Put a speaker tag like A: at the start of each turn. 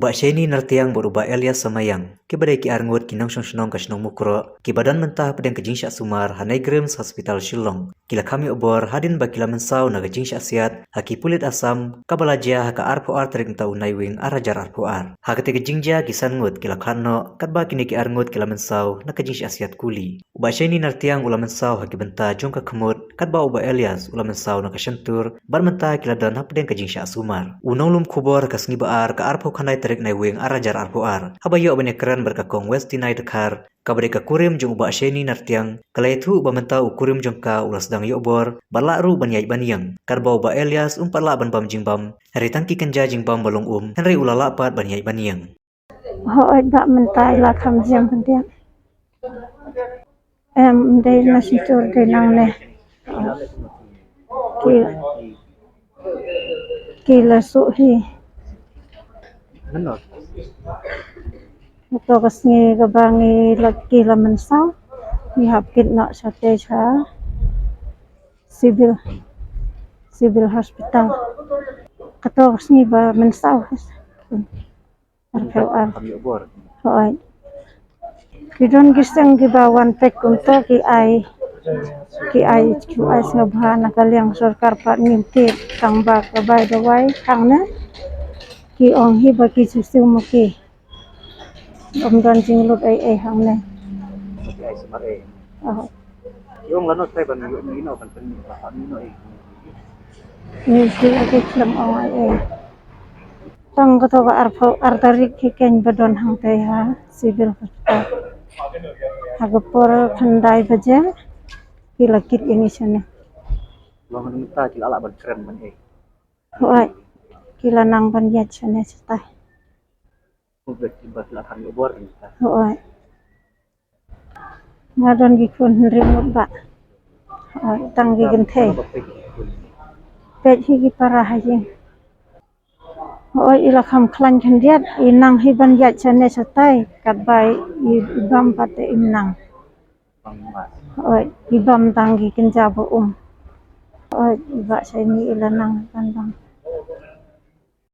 A: Ubak Sheni nartiang berubah Elias Samayang. Kibadai ki arngut kinang sonong kasnong mukro. Kibadan mentah pedang kejingsyak sumar hanai Grims Hospital Shillong. Kila kami obor hadin bakila mensau naga jingsyak siat. Haki pulit asam kabalaja haka arpo ar terik tau naiwing arajar arpo ar. Haka tega jingja kisan ngut kila kano katba kini ki arngut kila mensau naga jingsyak siat kuli. Ubak Sheni nartiang ula mensau haki benta jongka kemut. Katba ubak Elias ula mensau naga syentur. Bar mentah kila dan hapedang kejingsyak sumar. Unong lum kubor kas ngiba ar ka arpo kanai terik naiwing arajar arpo ar. Habayo banyak keren berkakong Westinai dekar. Kabari ka kurim jong ubak Sheni nartiang. Kala itu ubak mentau kurim jong ka ulas dang yobor. Barlak ru banyai banyang. Karba ubak Elias umparlak ban bam jingbam. Hari tangki kenja jingbam balong Henry ula lapat banyai banyang.
B: Họ đã mình tay là thầm riêng phần tiện em đây là sĩ chủ đề năng này kỳ là số hi tôi có nghe cái bà nghe là kỳ là mình sao đi học kinh nọ sa tê sa civil hospital cái tôi có nghe bà mình sao Hoy. Kidon gisang gibawan pek kunto ki ay ngabha nakaliang sarkar pa nimti kang ba kabay daway kang na ki ong hi ba ki susu mo ki dan jinglot ay hang na
A: Yung lanot tay ban nino kan nino
B: ni si ake klam ong ay tang ko to artarik ki ken badon hang tay ha civil hospital Hagapur khandai baja kilakit ini sana.
A: Long minta kila ala ban keren ban
B: Hoy kila nang banjat sana sita.
A: Publik ibas la kami obor minta.
B: Hoy. Ngadon gikun remote ba. Hoy tanggi genthe. Pet higi parah hajing. Hoy ila kham khlan khandiat inang hi banjat sana sita katbai ibam pate inang. Hoy ibam tanggi kenja bo Hoy iba sa ini ila nang pandang.